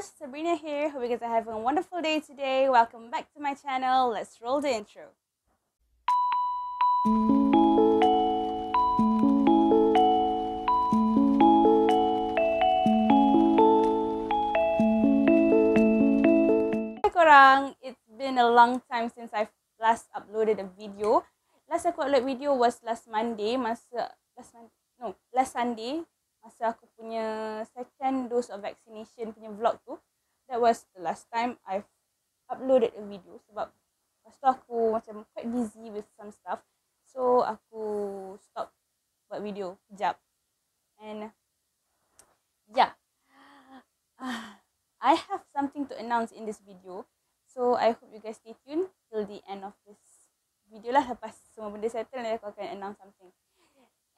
guys, Sabrina here. Hope you guys are having a wonderful day today. Welcome back to my channel. Let's roll the intro. Hai korang, it's been a long time since I've last uploaded a video. Last aku upload video was last Sunday, masa aku punya second dose of vaccination punya vlog tu. That was the last time I've uploaded a video sebab lepas tu aku macam quite busy with some stuff. So aku stop buat video kejap. And yeah, I have something to announce in this video. So I hope you guys stay tuned till the end of this video lah. Lepas semua benda settle, nanti aku akan announce something.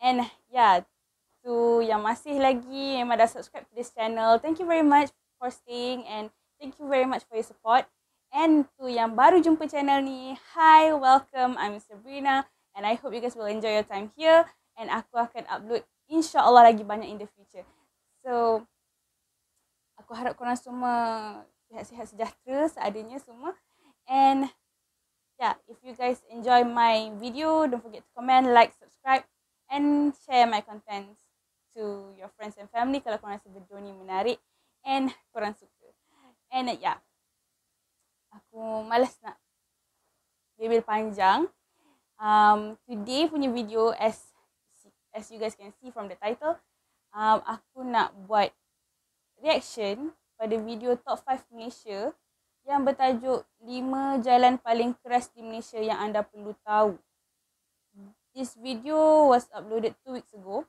And yeah, to yang masih lagi memang dah subscribe to this channel, thank you very much for staying and thank you very much for your support. And to yang baru jumpa channel ni, hi, welcome, I'm Sabrina and I hope you guys will enjoy your time here and aku akan upload insyaAllah lagi banyak in the future. So aku harap korang semua sihat-sihat sejahtera seadanya semua. And yeah, if you guys enjoy my video, don't forget to comment, like, subscribe and share my contents to your friends and family kalau korang rasa video ni menarik and korang suka. And yeah, aku malas nak bebel panjang. Today punya video, as you guys can see from the title, aku nak buat reaction pada video top 5 Malaysia yang bertajuk 5 jalan paling keras di Malaysia yang anda perlu tahu. This video was uploaded 2 weeks ago.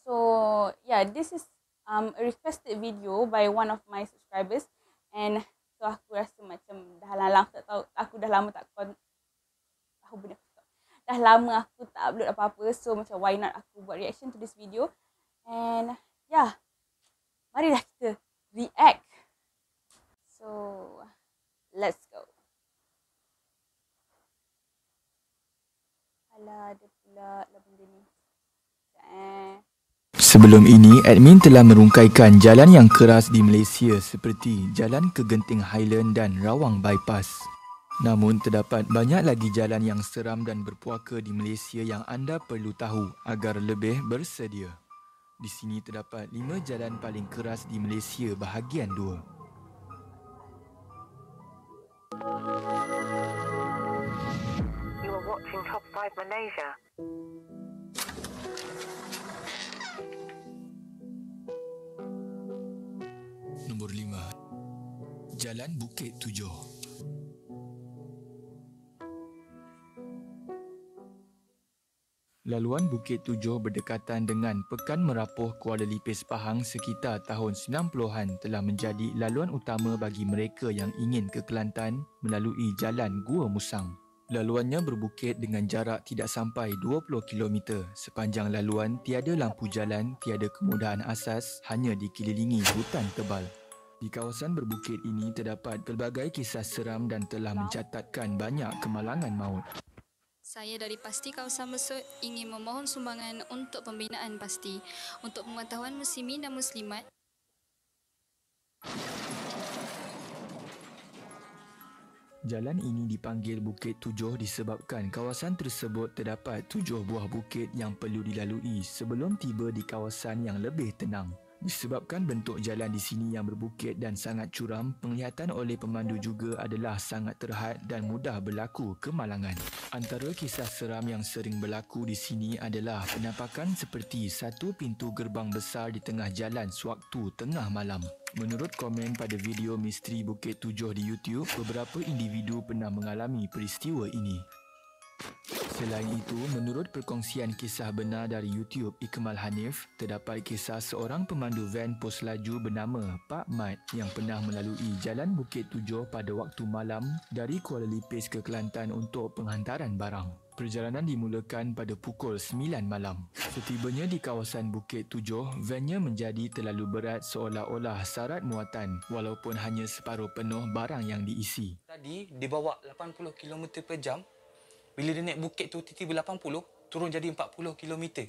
So yeah, this is a requested video by one of my subscribers, and so aku rasa macam dah lama tak upload apa-apa, so macam why not aku buat reaction to this video. And yeah, marilah kita react. So let's go. Alah, ada pula lah benda ni. Sebelum ini, admin telah merungkaikan jalan yang keras di Malaysia seperti Jalan ke Genting Highland dan Rawang Bypass. Namun, terdapat banyak lagi jalan yang seram dan berpuaka di Malaysia yang anda perlu tahu agar lebih bersedia. Di sini terdapat 5 jalan paling keras di Malaysia bahagian 2. You are watching Top 5 Malaysia. Nombor 5. Jalan Bukit Tujuh. Laluan Bukit Tujuh berdekatan dengan Pekan Merapuh Kuala Lipis Pahang sekitar tahun 90-an telah menjadi laluan utama bagi mereka yang ingin ke Kelantan melalui Jalan Gua Musang. Laluannya berbukit dengan jarak tidak sampai 20 km. Sepanjang laluan tiada lampu jalan, tiada kemudahan asas, hanya dikelilingi hutan tebal. Di kawasan berbukit ini terdapat pelbagai kisah seram dan telah mencatatkan banyak kemalangan maut. Saya dari PASTI Kawasan Besut ingin memohon sumbangan untuk pembinaan PASTI untuk pengetahuan muslimin dan muslimat. Jalan ini dipanggil Bukit Tujuh disebabkan kawasan tersebut terdapat 7 buah bukit yang perlu dilalui sebelum tiba di kawasan yang lebih tenang. Disebabkan bentuk jalan di sini yang berbukit dan sangat curam, penglihatan oleh pemandu juga adalah sangat terhad dan mudah berlaku kemalangan. Antara kisah seram yang sering berlaku di sini adalah penampakan seperti satu pintu gerbang besar di tengah jalan sewaktu tengah malam. Menurut komen pada video misteri Bukit Tujuh di YouTube, beberapa individu pernah mengalami peristiwa ini. Selain itu, menurut perkongsian kisah benar dari YouTube Ikmal Hanif, terdapat kisah seorang pemandu van pos laju bernama Pak Mat yang pernah melalui Jalan Bukit Tujuh pada waktu malam dari Kuala Lipis ke Kelantan untuk penghantaran barang. Perjalanan dimulakan pada pukul 9 malam. Setibanya di kawasan Bukit Tujuh, vannya menjadi terlalu berat seolah-olah syarat muatan walaupun hanya separuh penuh barang yang diisi. Tadi dia bawa 80 km per jam. Bila dia naik bukit tu tiba-tiba 80, turun jadi 40 km.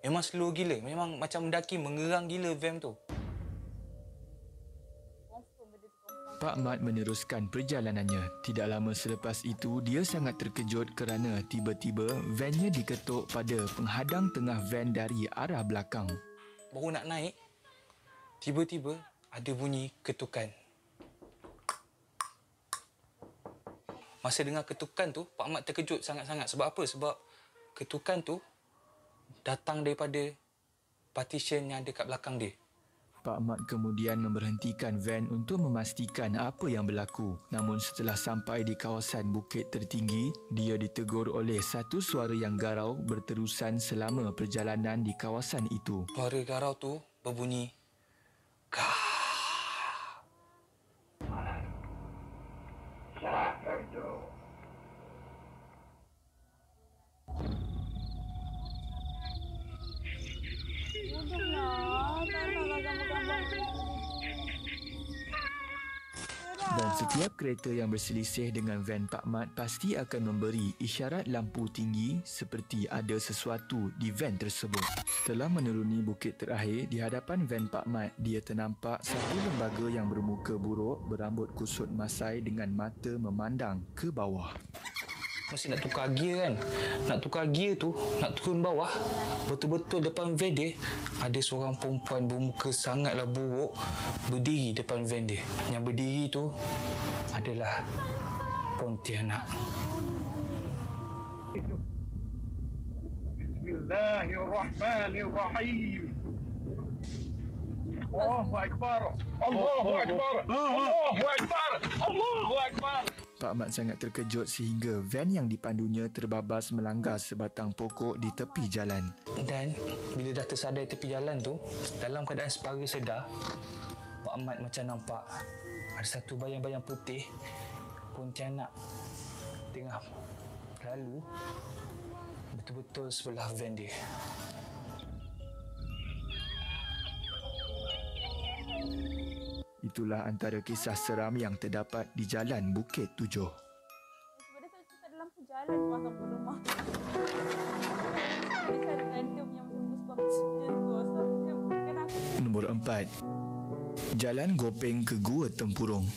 Memang slow gila. Memang macam mendaki mengerang gila van tu. Pak Mat meneruskan perjalanannya. Tidak lama selepas itu, dia sangat terkejut kerana tiba-tiba vannya diketuk pada penghadang tengah van dari arah belakang. Baru nak naik, tiba-tiba ada bunyi ketukan. Masa dengar ketukan tu, Pak Mat terkejut sangat-sangat. Sebab apa? Sebab ketukan tu datang daripada partition yang ada kat belakang dia. Pak Mat kemudian memberhentikan van untuk memastikan apa yang berlaku. Namun setelah sampai di kawasan bukit tertinggi, dia ditegur oleh satu suara yang garau berterusan selama perjalanan di kawasan itu. Suara garau tu berbunyi Dan setiap kereta yang berselisih dengan van Pak Mat pasti akan memberi isyarat lampu tinggi seperti ada sesuatu di van tersebut. Setelah menuruni bukit terakhir, di hadapan van Pak Mat, dia ternampak satu lembaga yang bermuka buruk, berambut kusut masai dengan mata memandang ke bawah. Mesti nak tukar gear kan. Nak tukar gear tu, nak turun bawah. Betul-betul depan van dia, ada seorang perempuan bermuka sangatlah buruk berdiri depan van dia. Yang berdiri tu adalah Pontianak. Bismillahirrahmanirrahim. Allahu Akbar. Allahu Akbar. Allahu Akbar. Allahu Akbar. Pak Mat sangat terkejut sehingga van yang dipandunya terbabas melanggar sebatang pokok di tepi jalan. Dan bila dah tersadar tepi jalan tu, dalam keadaan separa sedar, Pak Mat macam nampak ada satu bayang-bayang putih Pontianak tengah lalu betul-betul sebelah van dia. Itulah antara kisah seram yang terdapat di Jalan Bukit Tujuh. Sebenarnya saya cerita dalam perjalanan tu ataupun rumah. Jadi saya ada random yang macam goosebumps macam tu. So, dia bukan aku. Nombor 4. Jalan Gopeng ke Gua Tempurung.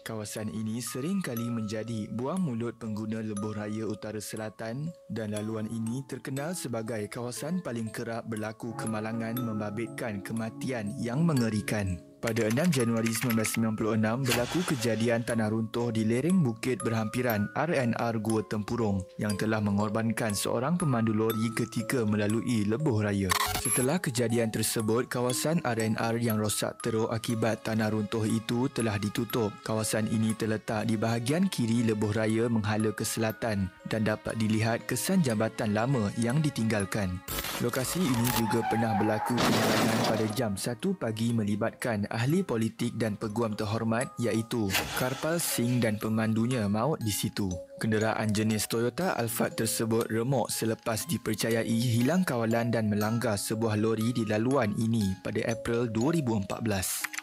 Kawasan ini sering kali menjadi buah mulut pengguna lebuh raya utara selatan dan laluan ini terkenal sebagai kawasan paling kerap berlaku kemalangan membabitkan kematian yang mengerikan. Pada 6 Januari 1996, berlaku kejadian tanah runtuh di lereng bukit berhampiran RNR Gua Tempurung yang telah mengorbankan seorang pemandu lori ketika melalui lebuh raya. Setelah kejadian tersebut, kawasan RNR yang rosak teruk akibat tanah runtuh itu telah ditutup. Kawasan ini terletak di bahagian kiri lebuh raya menghala ke selatan dan dapat dilihat kesan jambatan lama yang ditinggalkan. Lokasi ini juga pernah berlaku kemalangan pada jam 1 pagi melibatkan ahli politik dan peguam terhormat iaitu Karpal Singh dan pemandunya maut di situ. Kenderaan jenis Toyota Alphard tersebut remuk selepas dipercayai hilang kawalan dan melanggar sebuah lori di laluan ini pada April 2014.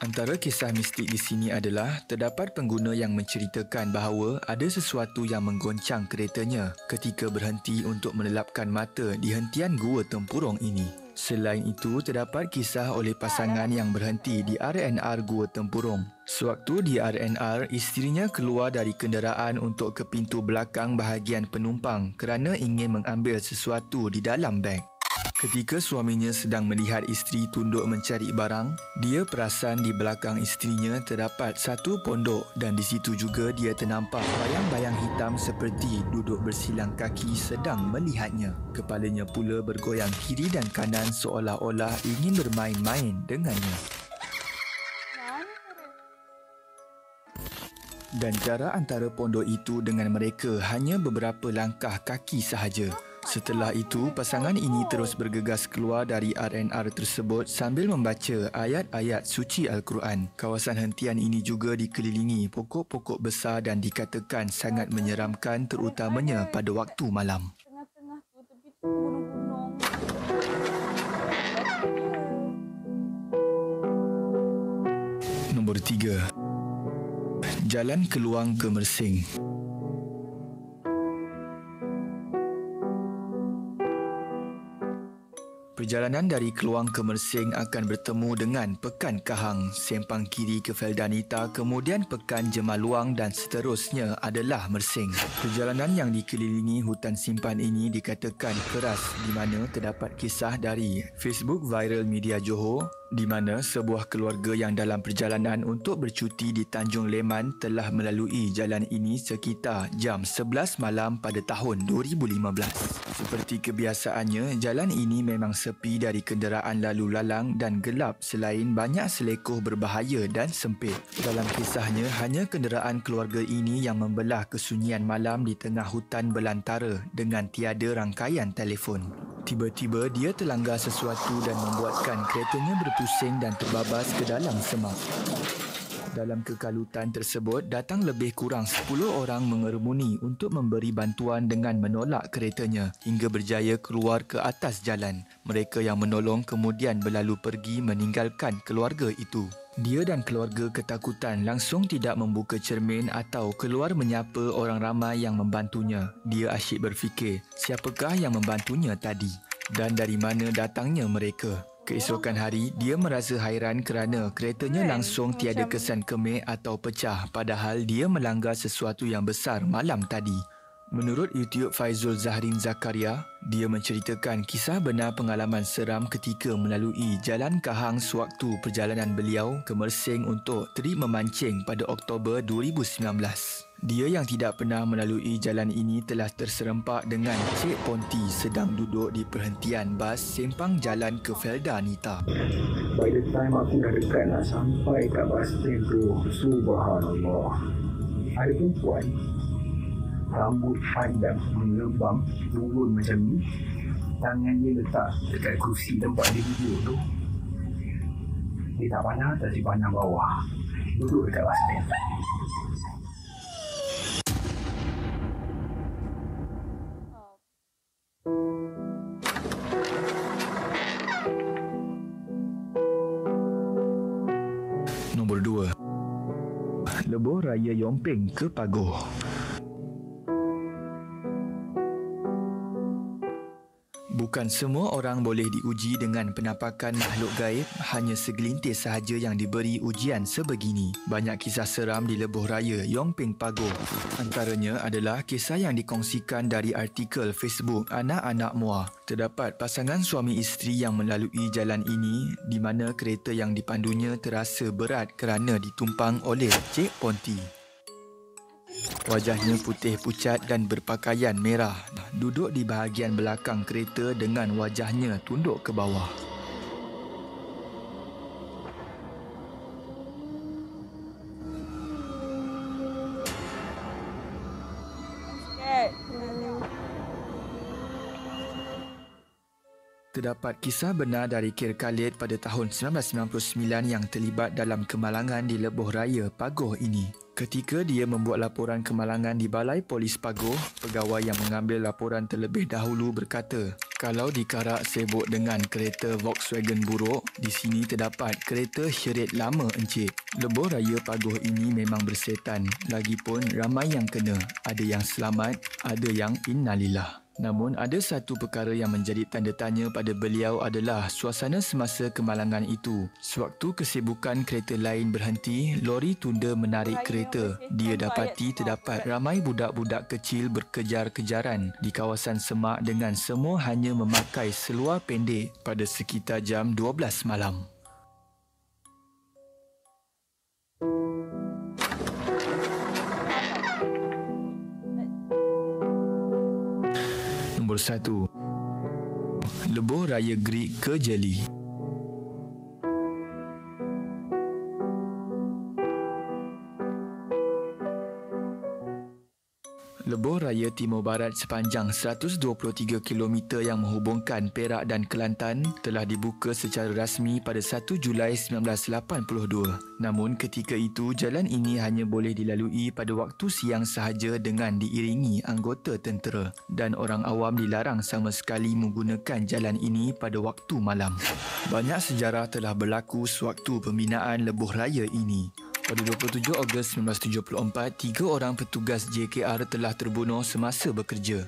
Antara kisah mistik di sini adalah terdapat pengguna yang menceritakan bahawa ada sesuatu yang menggoncang keretanya ketika berhenti untuk melelapkan mata di hentian Gua Tempurung ini. Selain itu, terdapat kisah oleh pasangan yang berhenti di RNR Gua Tempurung. Sewaktu di RNR, isterinya keluar dari kenderaan untuk ke pintu belakang bahagian penumpang kerana ingin mengambil sesuatu di dalam beg. Ketika suaminya sedang melihat isteri tunduk mencari barang, dia perasan di belakang isterinya terdapat satu pondok dan di situ juga dia ternampak bayang-bayang hitam seperti duduk bersilang kaki sedang melihatnya. Kepalanya pula bergoyang kiri dan kanan seolah-olah ingin bermain-main dengannya. Dan jarak antara pondok itu dengan mereka hanya beberapa langkah kaki sahaja. Setelah itu, pasangan ini terus bergegas keluar dari RNR tersebut sambil membaca ayat-ayat suci Al-Quran. Kawasan hentian ini juga dikelilingi pokok-pokok besar dan dikatakan sangat menyeramkan terutamanya pada waktu malam. Tengah-tengah tu, tepi tu gunung-gunung. Nombor 3. Jalan Keluang ke Mersing. Perjalanan dari Keluang ke Mersing akan bertemu dengan Pekan Kahang, sempang kiri ke Feldanita, kemudian Pekan Jemaluang dan seterusnya adalah Mersing. Perjalanan yang dikelilingi hutan simpan ini dikatakan keras di mana terdapat kisah dari Facebook Viral Media Johor di mana sebuah keluarga yang dalam perjalanan untuk bercuti di Tanjung Leman telah melalui jalan ini sekitar jam 11 malam pada tahun 2015. Seperti kebiasaannya, jalan ini memang sepi dari kenderaan lalu lalang dan gelap selain banyak selekoh berbahaya dan sempit. Dalam kisahnya, hanya kenderaan keluarga ini yang membelah kesunyian malam di tengah hutan belantara dengan tiada rangkaian telefon. Tiba-tiba dia terlanggar sesuatu dan membuatkan keretanya berpusing dan terbabas ke dalam semak. Dalam kekalutan tersebut, datang lebih kurang 10 orang mengerumuni untuk memberi bantuan dengan menolak keretanya hingga berjaya keluar ke atas jalan. Mereka yang menolong kemudian berlalu pergi meninggalkan keluarga itu. Dia dan keluarga ketakutan langsung tidak membuka cermin atau keluar menyapa orang ramai yang membantunya. Dia asyik berfikir, siapakah yang membantunya tadi? Dan dari mana datangnya mereka? Keesokan hari, dia merasa hairan kerana keretanya langsung tiada kesan kemih atau pecah padahal dia melanggar sesuatu yang besar malam tadi. Menurut YouTube Faizul Zahrin Zakaria, dia menceritakan kisah benar pengalaman seram ketika melalui Jalan Kahang sewaktu perjalanan beliau ke Mersing untuk trip memancing pada Oktober 2019. Dia yang tidak pernah melalui jalan ini telah terserempak dengan Cik Ponti sedang duduk di perhentian bas sempang jalan ke Feldanita. By the time aku dah dekat nak sampai kat bas stand tu, subhanallah, ada perempuan rambut panjang mengembang turun macam ni, tangan dia letak dekat kerusi tempat dia duduk tu. Dia tak pandang atas, dia pandang bawah, duduk dekat bas stand. Nombor 2. Lebuh Raya Yomping ke Pagoh. Bukan semua orang boleh diuji dengan penampakan makhluk gaib, hanya segelintir sahaja yang diberi ujian sebegini. Banyak kisah seram di Lebuh Raya Yomping Pagoh. Antaranya adalah kisah yang dikongsikan dari artikel Facebook Anak-Anak Muar. Terdapat pasangan suami isteri yang melalui jalan ini di mana kereta yang dipandunya terasa berat kerana ditumpang oleh Cik Ponti. Wajahnya putih pucat dan berpakaian merah, duduk di bahagian belakang kereta dengan wajahnya tunduk ke bawah. Terdapat kisah benar dari Kir Khalid pada tahun 1999 yang terlibat dalam kemalangan di Lebuh Raya Pagoh ini. Ketika dia membuat laporan kemalangan di Balai Polis Pagoh, pegawai yang mengambil laporan terlebih dahulu berkata, kalau dikarak sibuk dengan kereta Volkswagen buruk, di sini terdapat kereta syerit lama encik. Lebuh Raya Pagoh ini memang bersetan. Lagipun ramai yang kena. Ada yang selamat, ada yang innalillah. Namun ada satu perkara yang menjadi tanda tanya pada beliau adalah suasana semasa kemalangan itu. Sewaktu kesibukan kereta lain berhenti, lori tunda menarik kereta. Dia dapati terdapat ramai budak-budak kecil berkejar-kejaran di kawasan semak dengan semua hanya memakai seluar pendek pada sekitar jam 12 malam. Nombor 1. Lebuh Raya Greek ke Jeli. Lebuh Raya Timur Barat sepanjang 123 km yang menghubungkan Perak dan Kelantan telah dibuka secara rasmi pada 1 Julai 1982. Namun ketika itu, jalan ini hanya boleh dilalui pada waktu siang sahaja dengan diiringi anggota tentera dan orang awam dilarang sama sekali menggunakan jalan ini pada waktu malam. Banyak sejarah telah berlaku sewaktu pembinaan Lebuh Raya ini. Pada 27 Ogos 1974, 3 orang petugas JKR telah terbunuh semasa bekerja.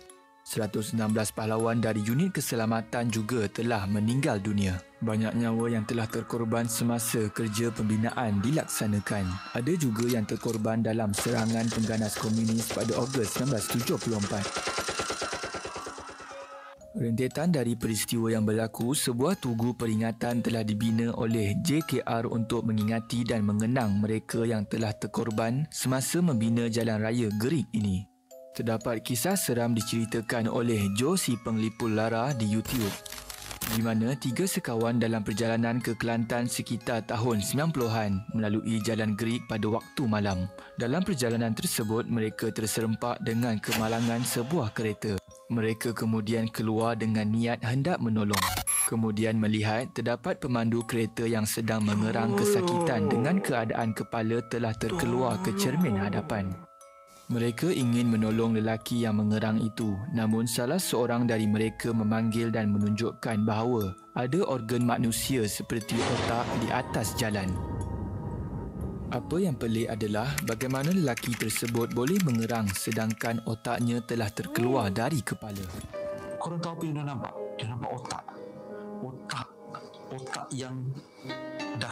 116 pahlawan dari unit keselamatan juga telah meninggal dunia. Banyak nyawa yang telah terkorban semasa kerja pembinaan dilaksanakan. Ada juga yang terkorban dalam serangan pengganas komunis pada Ogos 1974. Rentetan dari peristiwa yang berlaku, sebuah tugu peringatan telah dibina oleh JKR untuk mengingati dan mengenang mereka yang telah terkorban semasa membina jalan raya Gerik ini. Terdapat kisah seram diceritakan oleh Joe si penglipur lara di YouTube, di mana 3 sekawan dalam perjalanan ke Kelantan sekitar tahun 90-an melalui jalan Gerik pada waktu malam. Dalam perjalanan tersebut, mereka terserempak dengan kemalangan sebuah kereta. Mereka kemudian keluar dengan niat hendak menolong. Kemudian melihat terdapat pemandu kereta yang sedang mengerang kesakitan dengan keadaan kepala telah terkeluar ke cermin hadapan. Mereka ingin menolong lelaki yang mengerang itu, namun salah seorang dari mereka memanggil dan menunjukkan bahawa ada organ manusia seperti otak di atas jalan. Apa yang pelik adalah bagaimana lelaki tersebut boleh mengerang sedangkan otaknya telah terkeluar dari kepala. Korang tahu apa yang dia nampak? Dia nampak otak. Otak yang dah,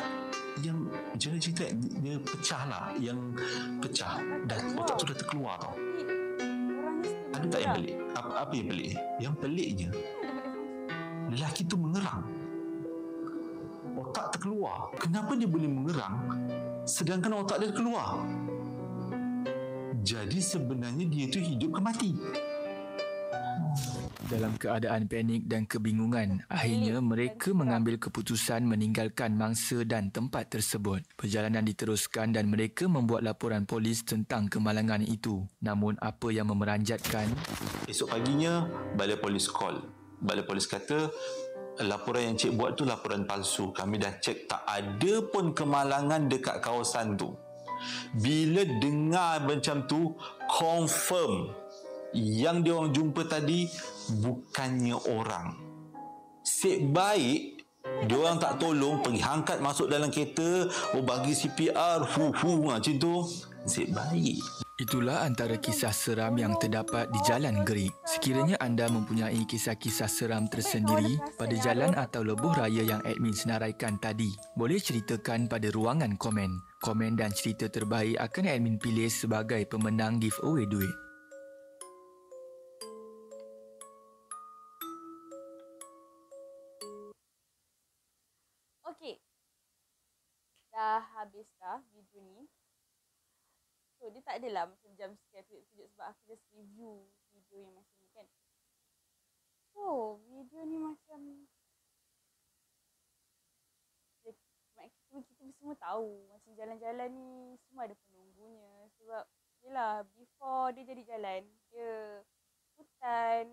yang macam mana cerita, dia pecah lah, yang pecah dan otak tu dah terkeluar tau. Ada tak yang pelik? Apa yang pelik? Yang peliknya, lelaki tu mengerang, otak terkeluar. Kenapa dia boleh mengerang sedangkan otak dia keluar? Jadi sebenarnya dia tu hidup ke mati. Dalam keadaan panik dan kebingungan, akhirnya mereka mengambil keputusan meninggalkan mangsa dan tempat tersebut. Perjalanan diteruskan dan mereka membuat laporan polis tentang kemalangan itu. Namun apa yang memeranjatkan, Esok paginya balai polis call. Balai polis kata laporan yang cik buat tu laporan palsu. Kami dah cek, tak ada pun kemalangan dekat kawasan tu. Bila dengar macam tu, confirm yang dia orang jumpa tadi bukannya orang. Sek baik dia orang tak tolong, pergi angkat masuk dalam kereta, bagi CPR, macam tu. Sek baik. itulah antara kisah seram yang terdapat di Jalan Gerik. Sekiranya anda mempunyai kisah-kisah seram tersendiri pada jalan atau lebuh raya yang admin senaraikan tadi, boleh ceritakan pada ruangan komen. Komen dan cerita terbaik akan admin pilih sebagai pemenang giveaway duit. Okay. Dah habis dah video ni. So, dia tak adalah macam jump scare tunjuk sebab aku just review video yang macam ni kan. So, video ni macam kita semua tahu macam jalan-jalan ni semua ada penunggunya. Sebab yelah, before dia jadi jalan, dia hutan,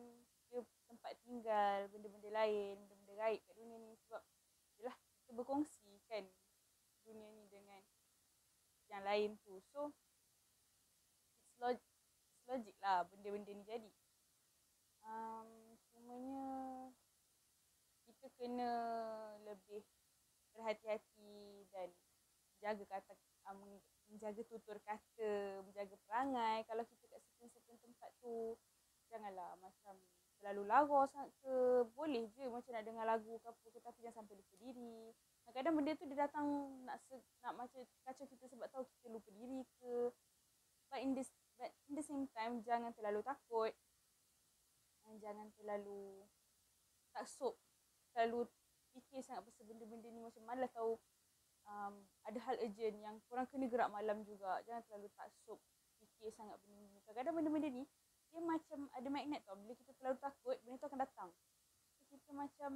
dia tempat tinggal, benda-benda lain, benda-benda gaib kat dunia ni. Sebab yelah, kita berkongsi kan dunia ni dengan yang lain tu. So, it's logic lah benda-benda ni jadi. Cumanya kita kena lebih berhati-hati dan menjaga tutur kata, menjaga perangai. Kalau kita kat certain tempat tu, janganlah macam terlalu lara sangat ke. Boleh je macam nak dengar lagu ke apa ke, tapi jangan sampai lupa diri. Kadang-kadang benda tu dia datang nak macam kacau kita sebab tahu kita lupa diri ke. But in the same time, jangan terlalu takut. Jangan terlalu taksub, terlalu fikir sangat pasal benda-benda ni. Macam mana tahu ada hal urgent yang korang kena gerak malam juga. Jangan terlalu taksub fikir sangat benda ni. Kadang-kadang benda-benda ni dia macam ada magnet tau. Bila kita terlalu takut, benda tu akan datang. So, kita macam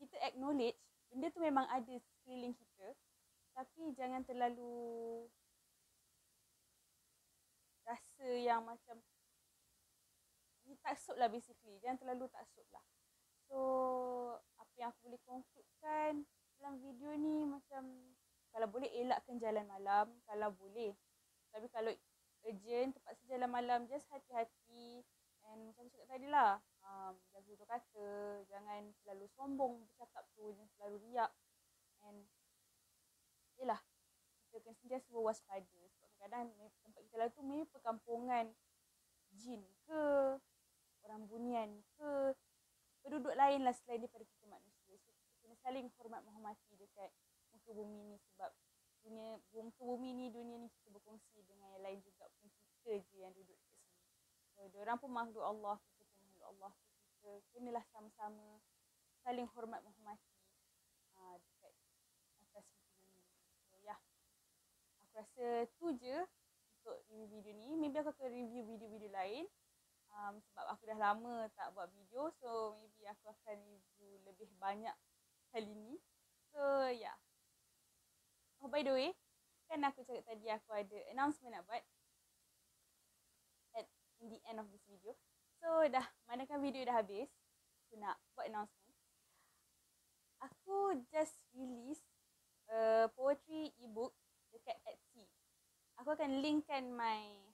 kita acknowledge benda tu memang ada sekeliling kita, tapi jangan terlalu rasa yang macam taksub lah basically. Jangan terlalu taksub lah. So, apa yang aku boleh concludekan dalam video ni, macam kalau boleh elakkan jalan malam kalau boleh. Tapi kalau urgent, terpaksa jalan malam, just hati-hati. And macam cakap tadi lah, jaga tutur kata, jangan terlalu sombong bercakap tu, jangan terlalu riak. And yelah, kita kena sentiasa berwaspada. Sebab kadang-kadang tempat kita lalu tu memang perkampungan jin ke, orang bunian ke, penduduk lain lah selain daripada kita manusia. So kita kena saling hormat menghormati dekat muka bumi ni, sebab muka bumi ni, dunia ni kita berkongsi dengan yang lain juga, bukan kita je yang duduk dekat sini. So diorang pun makhluk Allah, kita pun makhluk Allah. So kita kenalah sama-sama saling hormat menghormati dekat atas muka bumi. So aku rasa tu je untuk review video ni. Maybe aku akan review video-video lain. Sebab aku dah lama tak buat video, so maybe aku akan review lebih banyak kali ni. So oh, by the way, kan aku cakap tadi aku ada announcement nak buat in the end of this video. So manakan video dah habis, aku nak buat announcement. Aku just release poetry ebook dekat Etsy. Aku akan linkkan my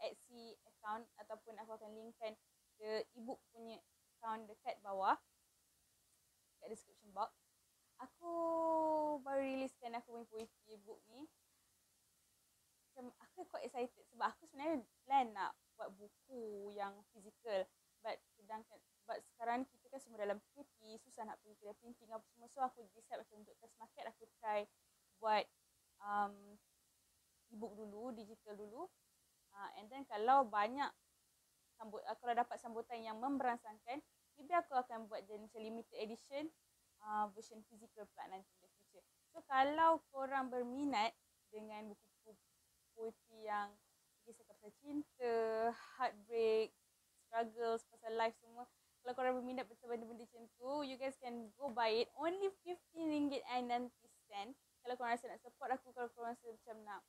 Etsy account, ataupun aku akan linkkan the ebook punya account dekat bawah, dekat description box. Aku baru releasekan aku punya poetry ebook ni. Macam aku quite excited sebab aku sebenarnya plan nak buat buku yang physical, but sebab sekarang kita kan semua dalam PKP, susah nak pergi kedai printing apa semua. So aku decide macam untuk test market, aku try buat ebook dulu, digital dulu. And then kalau kalau dapat sambutan yang memberansangkan, maybe aku akan buat macam limited edition version physical pula nanti in the future. So kalau korang berminat dengan buku-buku poetry yang kisah pasal cinta, heartbreak, struggles, pasal life semua, kalau korang berminat pasal benda-benda macam tu, you guys can go buy it. Only RM15.90. Kalau korang rasa nak support aku, kalau korang rasa macam nak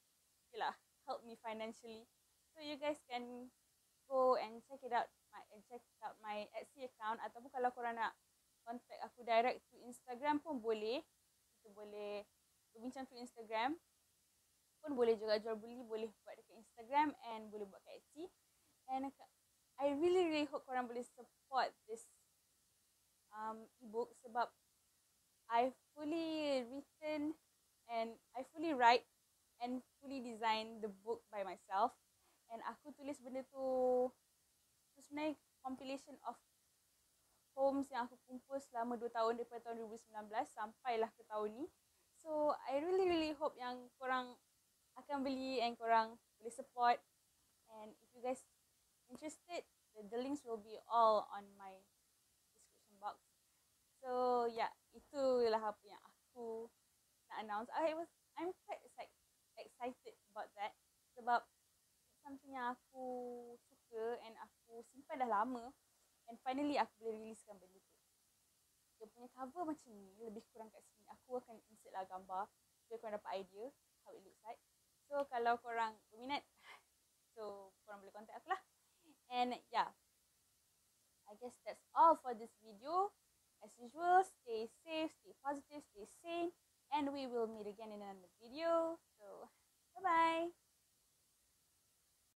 help me financially, so you guys can go and check out my Etsy account. Ataupun kalau korang nak contact aku direct to Instagram pun boleh. Kita boleh berbincang through Instagram pun boleh juga. Jual beli boleh buat dekat Instagram and boleh buat kat Etsy. And I really hope korang boleh support this ebook, sebab I fully written and I fully write and fully design the book by myself. And aku tulis benda tu sebenarnya compilation of poems yang aku kumpul selama 2 tahun, daripada tahun 2019 sampailah ke tahun ni. So I really hope yang korang akan beli and korang boleh support. And if you guys interested, the links will be all on my description box. So itulah apa yang aku nak announce. I'm quite excited about that, sebab something yang aku suka and aku simpan dah lama, and finally aku boleh releasekan benda tu. Dia punya cover macam ni, lebih kurang kat sini. Aku akan insert lah gambar supaya korang dapat idea how it looks like. So kalau korang berminat, so korang boleh contact aku lah. And I guess that's all for this video. As usual, stay safe, stay positive, stay sane, and we will meet again in another video. So bye bye.